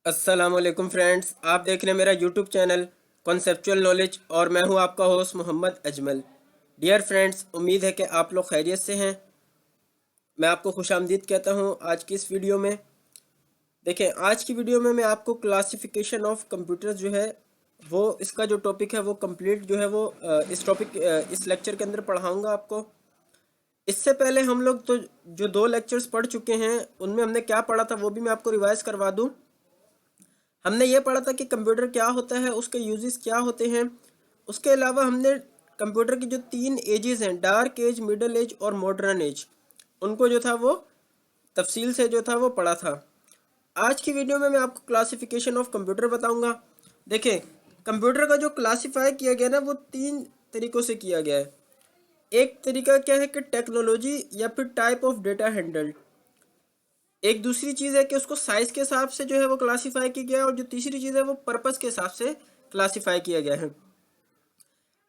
अस्सलामुअलैकुम फ्रेंड्स, आप देख रहे हैं मेरा यूट्यूब चैनल कॉन्सेप्चुअल नॉलेज और मैं हूं आपका host Mohammad Ajmal. Dear friends, उम्मीद है कि आप लोग खैरियत से हैं। मैं आपको खुशामदीद कहता हूं आज की इस वीडियो में। देखें, आज की वीडियो में मैं आपको क्लासिफिकेशन ऑफ कंप्यूटर्स जो है वो इसका जो टॉपिक है वो कंप्लीट जो है वो इस लेक्चर के अंदर पढ़ाऊँगा आपको। इससे पहले हम लोग तो जो 2 लेक्चर्स पढ़ चुके हैं उनमें हमने क्या पढ़ा था वो भी मैं आपको रिवाइज करवा दूँ। हमने ये पढ़ा था कि कंप्यूटर क्या होता है, उसके यूजेस क्या होते हैं। उसके अलावा हमने कंप्यूटर की जो 3 एजेस हैं, डार्क एज, मिडल एज और मॉडर्न एज, उनको जो था वो तफसील से जो था वो पढ़ा था। आज की वीडियो में मैं आपको क्लासिफिकेशन ऑफ कंप्यूटर बताऊंगा। देखें, कंप्यूटर का जो क्लासीफाई किया गया ना वो 3 तरीक़ों से किया गया है। एक तरीका क्या है कि टेक्नोलॉजी या फिर टाइप ऑफ डेटा हैंडल्ड। एक दूसरी चीज़ है कि उसको साइज के हिसाब से जो है वो क्लासीफाई किया गया है, और जो तीसरी चीज़ है वो पर्पस के हिसाब से क्लासीफाई किया गया है।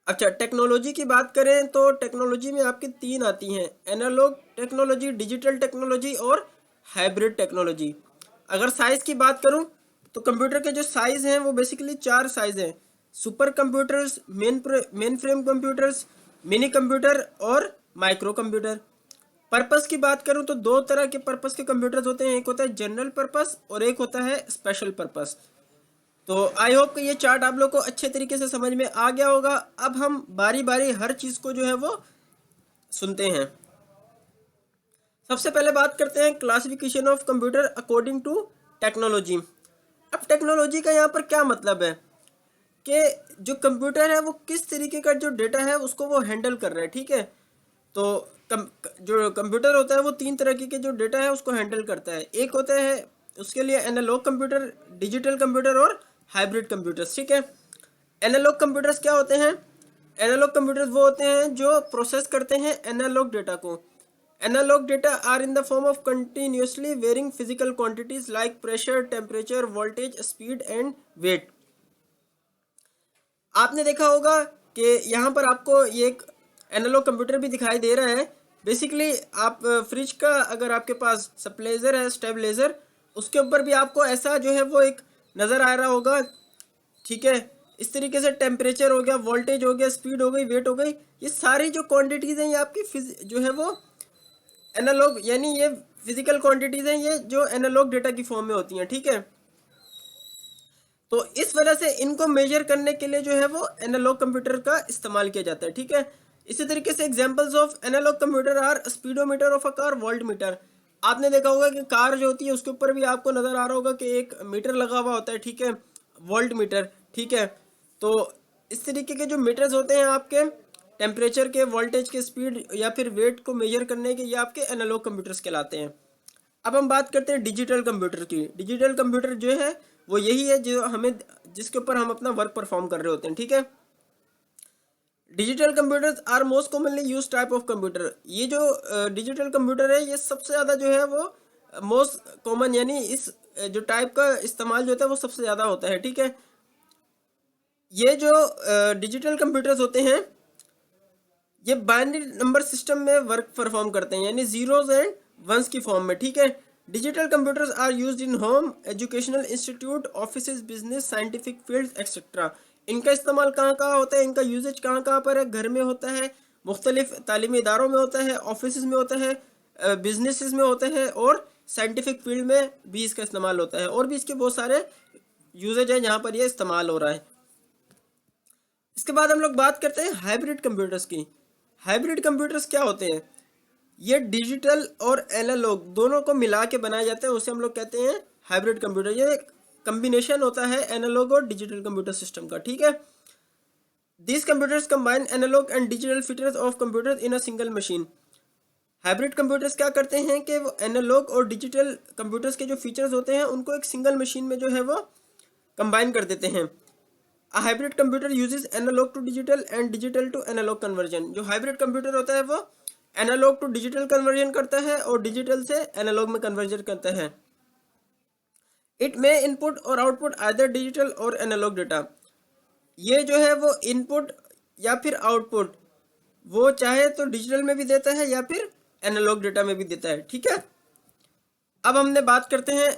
अच्छा, टेक्नोलॉजी की बात करें तो टेक्नोलॉजी में आपकी 3 आती हैं: एनालॉग टेक्नोलॉजी, डिजिटल टेक्नोलॉजी और हाइब्रिड टेक्नोलॉजी। अगर साइज की बात करूं तो कंप्यूटर के जो साइज हैं वो बेसिकली 4 साइज हैं: super computers, main frame computers, mini computer और माइक्रो कंप्यूटर। पर्पस की बात करूं तो 2 तरह के पर्पस के कंप्यूटर्स होते हैं, एक होता है जनरल पर्पस और एक होता है स्पेशल पर्पस। तो आई होप कि ये चार्ट आप लोग को अच्छे तरीके से समझ में आ गया होगा। अब हम बारी बारी हर चीज़ को जो है वो सुनते हैं। सबसे पहले बात करते हैं classification of computer according to technology. अब टेक्नोलॉजी का यहाँ पर क्या मतलब है कि जो कंप्यूटर है वो किस तरीके का जो डेटा है उसको वो हैंडल कर रहा है। ठीक है, तो जो कंप्यूटर होता है वो 3 तरह के जो डेटा है उसको हैंडल करता है। एक होता है उसके लिए एनालॉग कंप्यूटर, डिजिटल कंप्यूटर और हाइब्रिड कंप्यूटर्स। ठीक है, एनालॉग कंप्यूटर्स क्या होते हैं? एनालॉग कंप्यूटर्स वो होते हैं जो प्रोसेस करते हैं एनालॉग डेटा को। Analogue data are in the form of continuously varying physical quantities like pressure, temperature, voltage, speed and weight. आपने देखा होगा कि यहाँ पर आपको ये एक एनालॉग कंप्यूटर भी दिखाई दे रहा है। बेसिकली आप फ्रिज का अगर आपके पास स्टेबलाइजर है, स्टेबलाइजर, उसके ऊपर भी आपको ऐसा जो है वो एक नज़र आ रहा होगा। ठीक है, इस तरीके से टेम्परेचर हो गया, वोल्टेज हो गया, स्पीड हो गई, वेट हो गई, ये सारी जो क्वांटिटीज़ हैं ये आपकी जो है वो एनालॉग, यानी ये फिजिकल क्वांटिटीज़ हैं, ये जो एनालॉग डेटा की फॉर्म में होती हैं। ठीक है, तो इस वजह से इनको मेजर करने के लिए जो है वो एनालॉग कंप्यूटर का इस्तेमाल किया जाता है। ठीक है, इसी तरीके से examples of analogue computer are speedometer of a car, volt meter. आपने देखा होगा कि कार जो होती है उसके ऊपर भी आपको नज़र आ रहा होगा कि एक मीटर लगा हुआ होता है। ठीक है, वोल्ट मीटर। ठीक है, तो इस तरीके के जो मीटर्स होते हैं आपके टेम्परेचर के, वोल्टेज के, स्पीड या फिर वेट को मेजर करने के, ये आपके एनालॉग कंप्यूटर्स कहलाते हैं। अब हम बात करते हैं डिजिटल कंप्यूटर की। डिजिटल कंप्यूटर जो है वो यही है जो हमें, जिसके ऊपर हम अपना वर्क परफॉर्म कर रहे होते हैं। ठीक है, digital computers are most commonly use type of computer. ये जो डिजिटल कंप्यूटर है ये सबसे ज़्यादा जो है वो मोस्ट कॉमन, यानी इस जो टाइप का इस्तेमाल जो होता है वो सबसे ज़्यादा होता है। ठीक है, ये जो डिजिटल कंप्यूटर्स होते हैं ये बाइनरी नंबर सिस्टम में वर्क परफॉर्म करते हैं, यानी जीरोज एंड वंस की फॉर्म में। ठीक है, digital computers are used in home, educational institute, office, business, scientific field etcetera. इनका इस्तेमाल कहाँ कहाँ होता है, इनका यूजेज कहाँ कहाँ पर है? घर में होता है, मुख्तलिफ तालीमी इदारों में होता है, ऑफिस में होता है, बिजनेस में होता है और साइंटिफिक फील्ड में भी इसका इस्तेमाल होता है। और भी इसके बहुत सारे यूजेज हैं जहाँ पर यह इस्तेमाल हो रहा है। इसके बाद हम लोग बात करते हैं हाइब्रिड कंप्यूटर्स की। हाइब्रिड कंप्यूटर्स क्या होते हैं? ये डिजिटल और एनालॉग दोनों को मिला के बनाए जाते हैं, उसे हम लोग कहते हैं हाइब्रिड कंप्यूटर। ये कम्बिनेशन होता है एनालॉग और डिजिटल कंप्यूटर सिस्टम का। ठीक है, this computers combine analogue and digital features of computers in a single machine. Hybrid computers क्या करते हैं कि वो एनालॉग और डिजिटल कंप्यूटर्स के जो फीचर्स होते हैं उनको एक सिंगल मशीन में जो है वो कंबाइन कर देते हैं। A hybrid computer uses analog to digital and digital to analog conversion। जो हाइब्रिड कंप्यूटर होता है वो एनालॉग टू डिजिटल कन्वर्जन करता है और डिजिटल से एनालॉग में कन्वर्जन करता है। इट मे इनपुट और आउटपुट आइदर डिजिटल और एनालॉग डेटा। ये जो है वो इनपुट या फिर आउटपुट वो चाहे तो डिजिटल में भी देता है या फिर एनालॉग डेटा में भी देता है। ठीक है, अब हमने बात करते हैं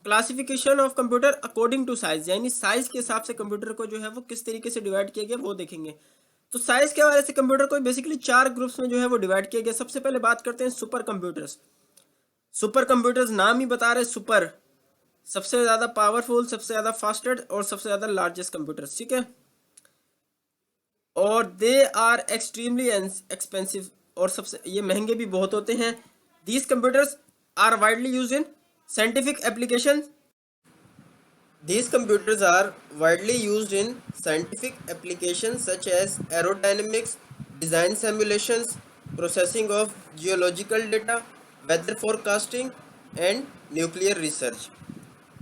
classification of computer according to size, यानी साइज के हिसाब से कंप्यूटर को जो है वो किस तरीके से डिवाइड किया गया वो देखेंगे। तो साइज के हवाले से कंप्यूटर को बेसिकली 4 ग्रुप्स में जो है वो डिवाइड किया गया। सबसे पहले बात करते हैं सुपर कंप्यूटर्स। सुपर कंप्यूटर्स नाम ही बता रहे सुपर, सबसे ज़्यादा पावरफुल, सबसे ज़्यादा फास्टेस्ट और सबसे ज़्यादा लार्जेस्ट कंप्यूटर्स, ठीक है। और दे आर एक्सट्रीमली एक्सपेंसिव, और सबसे ये महंगे भी बहुत होते हैं। These computers are widely use in scientific application. These computers are widely used in scientific applications such as aerodynamics, design simulations, processing of geological data, weather forecasting and nuclear research।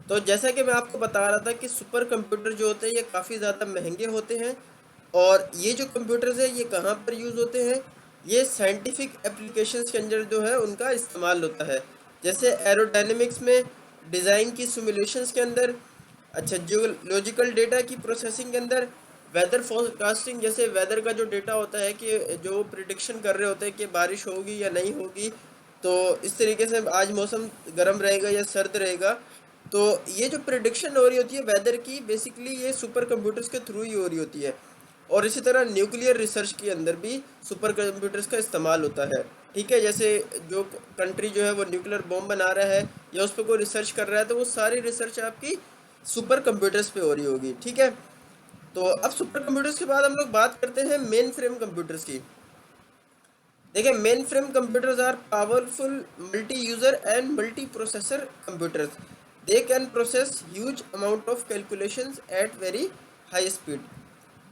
तो जैसा कि मैं आपको बता रहा था कि सुपर कंप्यूटर जो होते हैं ये काफ़ी ज़्यादा महंगे होते हैं, और ये जो कंप्यूटर्स है ये कहाँ पर यूज़ होते हैं, ये साइंटिफिक एप्लीकेशंस के अंदर जो है उनका इस्तेमाल होता है। जैसे एरोडायनेमिक्स में, डिज़ाइन की सिमुलेशंस के अंदर, अच्छा जियोलॉजिकल डेटा की प्रोसेसिंग के अंदर, वेदर फोरकास्टिंग, जैसे वेदर का जो डेटा होता है कि जो प्रिडिक्शन कर रहे होते हैं कि बारिश होगी या नहीं होगी, तो इस तरीके से आज मौसम गर्म रहेगा या सर्द रहेगा। तो ये जो प्रिडिक्शन हो रही होती है वेदर की, बेसिकली ये सुपर कंप्यूटर्स के थ्रू ही हो रही होती है। और इसी तरह न्यूक्लियर रिसर्च के अंदर भी सुपर कंप्यूटर्स का इस्तेमाल होता है, ठीक है। जैसे जो कंट्री जो है वो न्यूक्लियर बॉम्ब बना रहा है या उस पर कोई रिसर्च कर रहा है, तो वो सारी रिसर्च आपकी सुपर कंप्यूटर्स पे हो रही होगी, ठीक है। तो अब सुपर कंप्यूटर्स के बाद हम लोग बात करते हैं मेन फ्रेम कंप्यूटर्स की। देखिए, main frame computers are powerful multi user and multi processor computers. They can process huge amount of calculations at very high speed.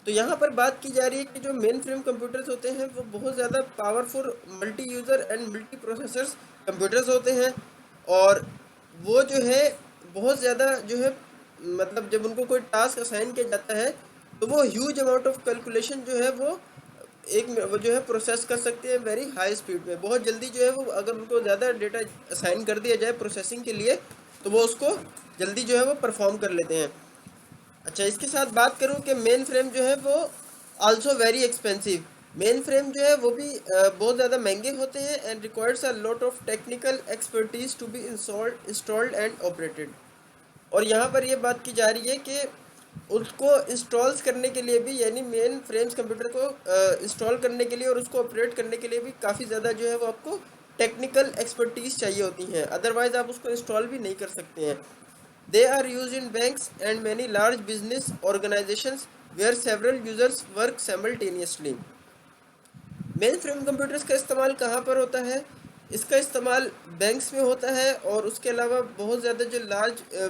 तो यहाँ पर बात की जा रही है कि जो मेन फ्रेम कंप्यूटर्स होते हैं वो बहुत ज़्यादा powerful multi user and multi processors computers होते हैं, और वो जो है बहुत ज़्यादा जो है, मतलब जब उनको कोई टास्क असाइन किया जाता है तो वो ह्यूज अमाउंट ऑफ कैलकुलेशन जो है वो जो है प्रोसेस कर सकते हैं वेरी हाई स्पीड में। बहुत जल्दी जो है वो, अगर उनको ज़्यादा डेटा असाइन कर दिया जाए प्रोसेसिंग के लिए, तो वो उसको जल्दी जो है वो परफॉर्म कर लेते हैं। अच्छा, इसके साथ बात करूं कि मेन फ्रेम जो है वो also very expensive. Main frame जो है वो भी बहुत ज़्यादा महंगे होते हैं and requires a lot of technical expertise to be installed and operated. और यहाँ पर ये बात की जा रही है कि उसको इंस्टॉल्स करने के लिए भी, यानी मेन फ्रेम्स कंप्यूटर को इंस्टॉल करने के लिए और उसको ऑपरेट करने के लिए भी काफ़ी ज़्यादा जो है वो आपको टेक्निकल एक्सपर्टीज़ चाहिए होती हैं, अदरवाइज़ आप उसको इंस्टॉल भी नहीं कर सकते हैं। They are used in banks and many large business organizations where several users work simultaneously। Main frame computers का इस्तेमाल कहाँ पर होता है? इसका इस्तेमाल बैंक्स में होता है, और उसके अलावा बहुत ज़्यादा जो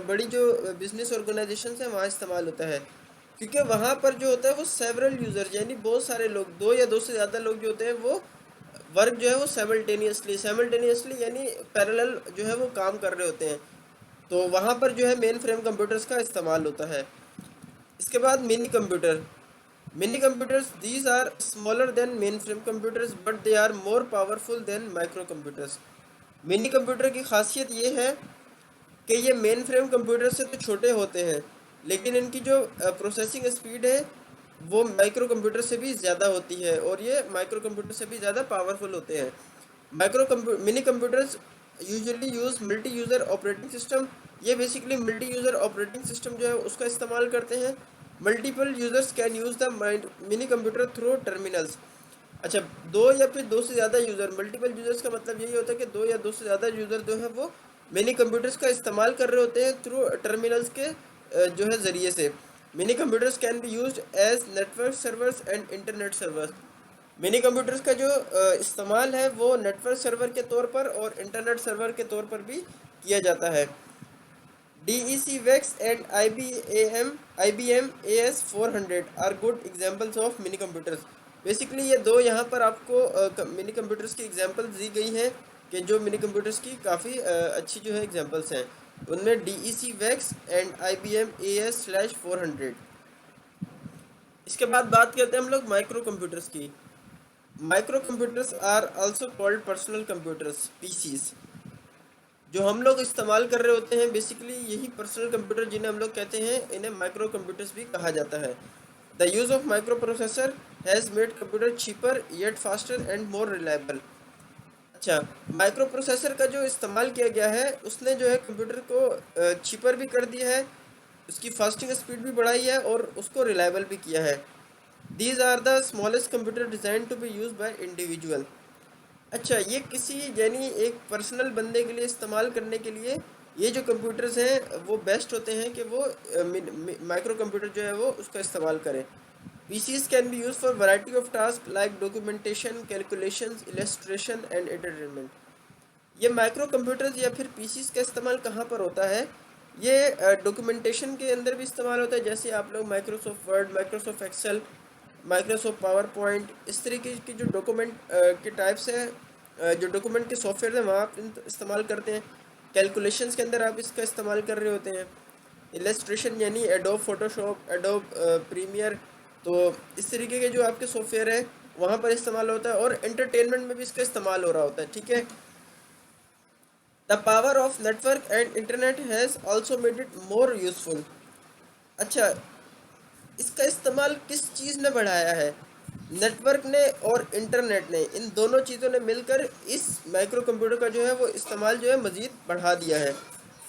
बड़ी जो बिजनेस ऑर्गेनाइजेशंस हैं वहाँ इस्तेमाल होता है, क्योंकि वहाँ पर जो होता है वो सेवरल यूज़र, यानी बहुत सारे लोग, दो या दो से ज़्यादा लोग जो होते हैं वो वर्क जो है वो साइमल्टेनियसली यानी पैरेलल जो है वो काम कर रहे होते हैं। तो वहाँ पर जो है मेन फ्रेम कंप्यूटर्स का इस्तेमाल होता है। इसके बाद mini computers these are smaller than main frame computers but they are more powerful than micro computers. Mini computer की खासियत ये है कि ये मेन फ्रेम कंप्यूटर से तो छोटे होते हैं, लेकिन इनकी जो प्रोसेसिंग स्पीड है वो माइक्रो कंप्यूटर से भी ज़्यादा होती है, और ये माइक्रो कंप्यूटर से भी ज़्यादा पावरफुल होते हैं। Mini computers usually use multi user operating system. ये basically multi user operating system जो है उसका इस्तेमाल करते हैं। Multiple users can use the mini computer through terminals. अच्छा, दो या फिर दो से ज़्यादा यूज़र, मल्टीपल यूज़र्स का मतलब यही होता है कि दो या दो से ज़्यादा यूज़र जो है वो मिनी कंप्यूटर्स का इस्तेमाल कर रहे होते हैं थ्रू टर्मिनल्स के जो है ज़रिए से। Mini computers can be used as network servers and internet servers. Mini computers का जो इस्तेमाल है वो नेटवर्क सर्वर के तौर पर और इंटरनेट सर्वर के तौर पर भी किया जाता है। DEC VAX and IBM AS400 are good examples of mini computers. Basically ये दो यहाँ पर आपको मिनी कंप्यूटर्स की एग्जांपल्स दी गई हैं कि जो मिनी कंप्यूटर्स की काफ़ी अच्छी जो है एग्जांपल्स हैं। उनमें DEC VAX and IBM AS/400। इसके बाद बात करते हैं हम लोग माइक्रो कंप्यूटर्स की। Micro computers are also called personal computers, PCs। जो हम लोग इस्तेमाल कर रहे होते हैं बेसिकली यही पर्सनल कंप्यूटर जिन्हें हम लोग कहते हैं, इन्हें माइक्रो कंप्यूटर्स भी कहा जाता है। The use of micro processor has made computer cheaper yet faster and more reliable. अच्छा, माइक्रो प्रोसेसर का जो इस्तेमाल किया गया है उसने जो है कंप्यूटर को चीपर भी कर दिया है, उसकी फास्टिंग स्पीड भी बढ़ाई है और उसको रिलायबल भी किया है। These are the smallest computer design to be use by individual. अच्छा, ये किसी यानी एक पर्सनल बंदे के लिए इस्तेमाल करने के लिए ये जो कंप्यूटर्स हैं वो बेस्ट होते हैं कि वो माइक्रो कंप्यूटर जो है वो उसका इस्तेमाल करें। PCs can be used for variety of tasks like documentation, calculations, illustration and entertainment। ये माइक्रो कंप्यूटर्स या फिर PCs का इस्तेमाल कहाँ पर होता है? ये डॉक्यूमेंटेशन के अंदर भी इस्तेमाल होता है, जैसे आप लोग Microsoft Word, Microsoft Excel, Microsoft PowerPoint, इस तरीके की जो डॉक्यूमेंट के टाइप्स हैं, जो डॉक्यूमेंट के सॉफ्टवेयर हैं वहाँ आप इस्तेमाल करते हैं। कैलकुलेशंस के अंदर आप इसका इस्तेमाल कर रहे होते हैं। इलस्ट्रेशन यानी एडोब फोटोशॉप, एडोब प्रीमियर, तो इस तरीके के जो आपके सॉफ्टवेयर हैं वहाँ पर इस्तेमाल होता है। और एंटरटेनमेंट में भी इसका इस्तेमाल हो रहा होता है, ठीक है। The power of network and internet has also made it more useful. अच्छा, इसका इस्तेमाल किस चीज़ ने बढ़ाया है? नेटवर्क ने और इंटरनेट ने, इन दोनों चीज़ों ने मिलकर इस माइक्रो कंप्यूटर का जो है वो इस्तेमाल जो है मज़ीद बढ़ा दिया है।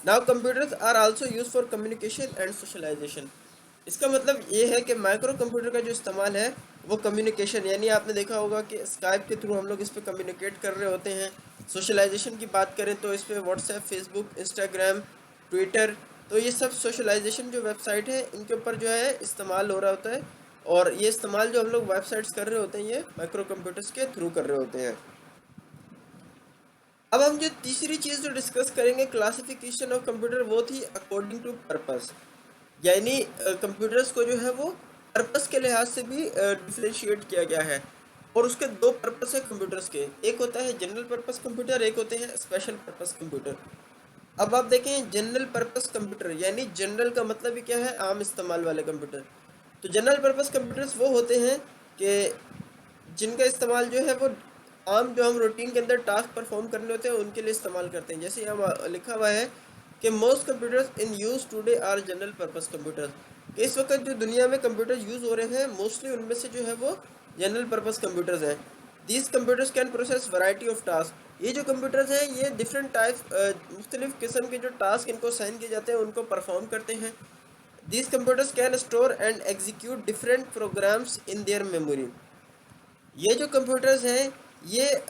Now computers are also use for communication and socialisation. इसका मतलब ये है कि माइक्रो कंप्यूटर का जो इस्तेमाल है वो कम्युनिकेशन, यानी आपने देखा होगा कि स्काइप के थ्रू हम लोग इस पर कम्युनिकेट कर रहे होते हैं। सोशलाइजेशन की बात करें तो इस पर व्हाट्सएप, फेसबुक, इंस्टाग्राम, ट्विटर, तो ये सब सोशलाइजेशन जो वेबसाइट है इनके ऊपर जो है इस्तेमाल हो रहा होता है। और ये इस्तेमाल जो हम लोग वेबसाइट्स कर रहे होते हैं ये माइक्रो कंप्यूटर्स के थ्रू कर रहे होते हैं। अब हम जो तीसरी चीज़ जो डिस्कस करेंगे क्लासिफिकेशन ऑफ कंप्यूटर, वो थी अकॉर्डिंग टू पर्पस। यानी कंप्यूटर्स को जो है वो पर्पस के लिहाज से भी डिफ्रेंशिएट किया गया है। और उसके दो पर्पस है कंप्यूटर्स के, एक होता है जनरल पर्पस कंप्यूटर, एक होते हैं स्पेशल पर्पस कंप्यूटर। अब आप देखें जनरल पर्पस कंप्यूटर, यानी जनरल का मतलब ही क्या है, आम इस्तेमाल वाले कंप्यूटर। तो जनरल पर्पस कंप्यूटर्स वो होते हैं कि जिनका इस्तेमाल जो है वो आम जो हम रूटीन के अंदर टास्क परफॉर्म करने होते हैं उनके लिए इस्तेमाल करते हैं। जैसे यहाँ लिखा हुआ है कि most computers in use today are general purpose computers. इस वक्त जो दुनिया में कंप्यूटर यूज़ हो रहे हैं मोस्टली उनमें से जो है वो जनरल पर्पस कंप्यूटर्स हैं। These computers can process variety of task. ये जो कंप्यूटर्स हैं ये डिफरेंट टाइप्स, मुख्तलिफ किस्म के जो टास्क इनको साइन किए जाते हैं उनको परफॉर्म करते हैं। These computers can store and execute different programs in their memory. ये जो कंप्यूटर्स हैं ये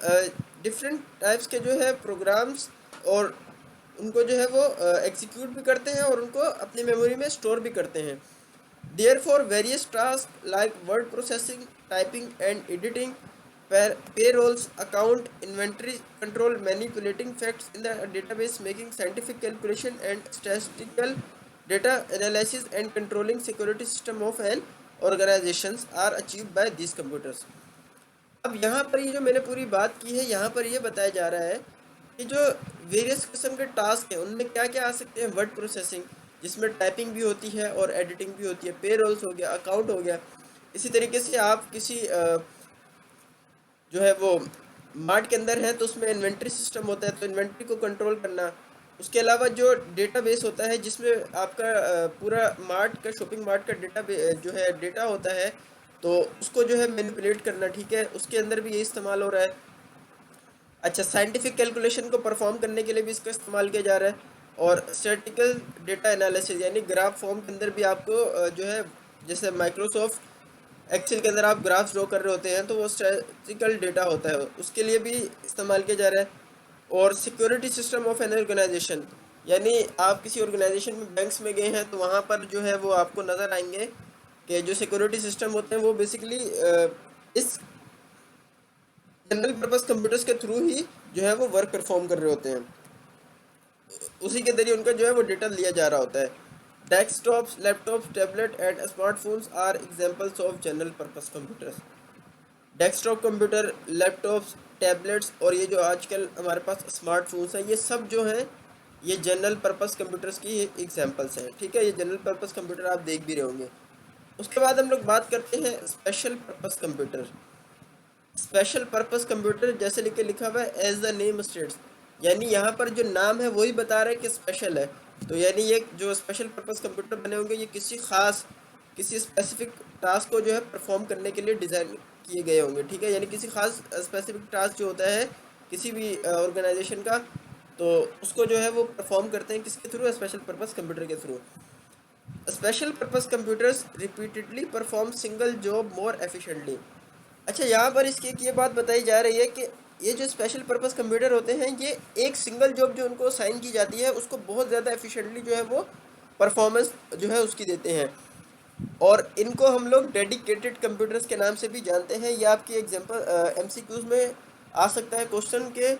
डिफरेंट टाइप्स के जो है प्रोग्राम्स और उनको जो है वो एग्जीक्यूट भी करते हैं और उनको अपनी मेमोरी में स्टोर भी करते हैं। There for various task like word processing, typing and editing, payrolls, account, inventory control, manipulating facts in the database, making scientific calculation and statistical data analysis and controlling security system of an organisations are achieved by these computers. अब यहाँ पर ये जो मैंने पूरी बात की है यहाँ पर ये बताया जा रहा है कि जो वेरियस किस्म के टास्क हैं उनमें क्या क्या आ सकते हैं। वर्ड प्रोसेसिंग, जिसमें टाइपिंग भी होती है और एडिटिंग भी होती है, पे रोल्स हो गया, अकाउंट हो गया। इसी तरीके से आप किसी जो है वो मार्ट के अंदर है तो उसमें इन्वेंट्री सिस्टम होता है तो इन्वेंट्री को कंट्रोल करना। उसके अलावा जो डेटाबेस होता है जिसमें आपका पूरा मार्ट का, शॉपिंग मार्ट का डेटा जो है डेटा होता है तो उसको जो है मैनिपुलेट करना, ठीक है, उसके अंदर भी ये इस्तेमाल हो रहा है। अच्छा, साइंटिफिक कैलकुलेशन को परफॉर्म करने के लिए भी इसका इस्तेमाल किया जा रहा है। और स्टैटिकल डेटा एनालिसिस यानी ग्राफ फॉर्म के अंदर भी आपको जो है जैसे माइक्रोसॉफ्ट एक्सेल के अंदर आप ग्राफ ड्रॉ कर रहे होते हैं तो वो स्टैटिकल डेटा होता है, उसके लिए भी इस्तेमाल किया जा रहा है। और security system of an organisation, यानी आप किसी ऑर्गेनाइजेशन में बैंक्स में गए हैं तो वहाँ पर जो है वो आपको नज़र आएंगे कि जो सिक्योरिटी सिस्टम होते हैं वो बेसिकली इस जनरल पर्पस कंप्यूटर्स के थ्रू ही जो है वो वर्क परफॉर्म कर रहे होते हैं, उसी के जरिए उनका जो है वो डेटा लिया जा रहा होता है। Desktops, laptops, tablet and smartphones are examples of general purpose computers. Desktop computer, laptops, tablets और ये जो आजकल हमारे पास स्मार्टफोन्स हैं ये सब जो हैं ये जनरल पर्पस कंप्यूटर्स की एग्जांपल्स हैं, ठीक है। ये जनरल पर्पस कंप्यूटर आप देख भी रहे होंगे। उसके बाद हम लोग बात करते हैं special purpose computer. Special purpose computer जैसे लिखा हुआ है एज द नेम स्टेट्स, यानी यहाँ पर जो नाम है वही बता रहा है कि स्पेशल है। तो यानी ये जो स्पेशल पर्पस कंप्यूटर बने होंगे ये किसी खास, किसी स्पेसिफिक टास्क को जो है परफॉर्म करने के लिए डिज़ाइन किए गए होंगे, ठीक है। यानी किसी खास स्पेसिफिक टास्क जो होता है किसी भी ऑर्गेनाइजेशन का, तो उसको जो है वो परफॉर्म करते हैं किसके थ्रू, स्पेशल पर्पस कंप्यूटर के through. Special purpose computers repeatedly perform single job मोर एफिशिएंटली। अच्छा, यहाँ पर इसकी एक ये बात बताई जा रही है कि ये जो स्पेशल पर्पस कंप्यूटर होते हैं, ये एक सिंगल जॉब जो उनको असाइन की जाती है उसको बहुत ज़्यादा एफिशिएंटली जो है वो परफॉर्मेंस जो है उसकी देते हैं। और इनको हम लोग डेडिकेटेड कंप्यूटर्स के नाम से भी जानते हैं। ये आपकी एग्जांपल एमसीक्यूज में आ सकता है क्वेश्चन के,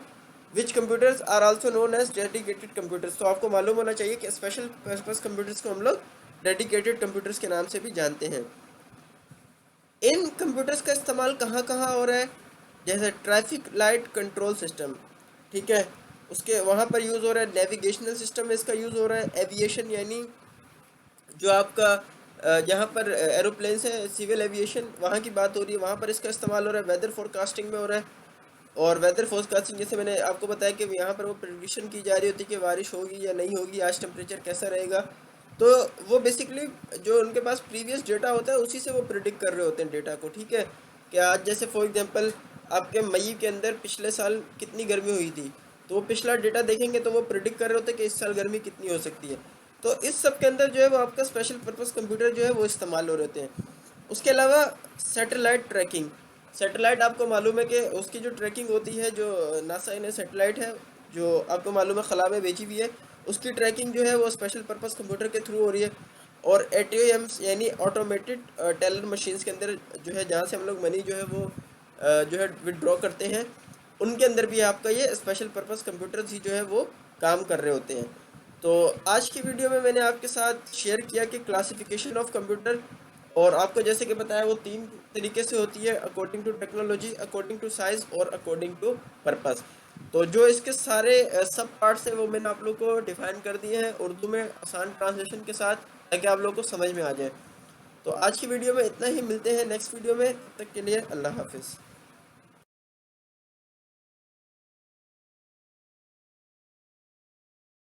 which computers are also known as dedicated computers. तो आपको मालूम होना चाहिए कि स्पेशल पर्पस कंप्यूटर्स को हम लोग डेडिकेटेड कंप्यूटर्स के नाम से भी जानते हैं। इन कंप्यूटर्स का इस्तेमाल कहाँ कहाँ हो रहा है, जैसे ट्रैफिक लाइट कंट्रोल सिस्टम, ठीक है, उसके वहाँ पर यूज़ हो रहा है। नेविगेशनल सिस्टम में इसका यूज़ हो रहा है। एविएशन यानी जो आपका जहाँ पर एरोप्लेन है, सिविल एविएशन, वहाँ की बात हो रही है, वहाँ पर इसका इस्तेमाल हो रहा है। वेदर फोरकास्टिंग में हो रहा है। और वेदर फोरकास्टिंग जैसे मैंने आपको बताया कि यहाँ पर वो प्रेडिक्शन की जा रही होती है कि बारिश होगी या नहीं होगी, आज टेम्परेचर कैसा रहेगा। तो वो बेसिकली जो उनके पास प्रीवियस डेटा होता है उसी से वो प्रिडिक्ट कर रहे होते हैं डेटा को, ठीक है। कि आज जैसे फॉर एग्जांपल आपके मई के अंदर पिछले साल कितनी गर्मी हुई थी, तो वो पिछला डेटा देखेंगे तो वो प्रिडिक्ट कर रहे होते हैं कि इस साल गर्मी कितनी हो सकती है। तो इस सब के अंदर जो है वो आपका स्पेशल पर्पस कंप्यूटर जो है वो इस्तेमाल हो रहे होते हैं। उसके अलावा सैटेलाइट ट्रैकिंग, सैटेलाइट आपको मालूम है कि उसकी जो ट्रैकिंग होती है, जो नासा ने सैटेलाइट है जो आपको मालूम है खला में बेची हुई है, उसकी ट्रैकिंग जो है वो स्पेशल पर्पस कंप्यूटर के थ्रू हो रही है। और एटीएम्स यानी ऑटोमेटेड टेलर मशीन्स के अंदर जो है जहाँ से हम लोग मनी जो है वो जो है विड्रॉ करते हैं, उनके अंदर भी आपका ये स्पेशल पर्पस कंप्यूटर्स ही जो है वो काम कर रहे होते हैं। तो आज की वीडियो में मैंने आपके साथ शेयर किया कि क्लासिफिकेशन ऑफ कंप्यूटर, और आपको जैसे कि बताया वो 3 तरीके से होती है, according to technology, according to size और अकॉर्डिंग टू पर्पस। तो जो इसके सारे सब पार्ट्स हैं वो मैंने आप लोग को डिफाइन कर दिए हैं उर्दू में आसान ट्रांसलेशन के साथ, ताकि आप लोग को समझ में आ जाए। तो आज की वीडियो में इतना ही, मिलते हैं नेक्स्ट वीडियो में, तब तक के लिए अल्लाह हाफिज़।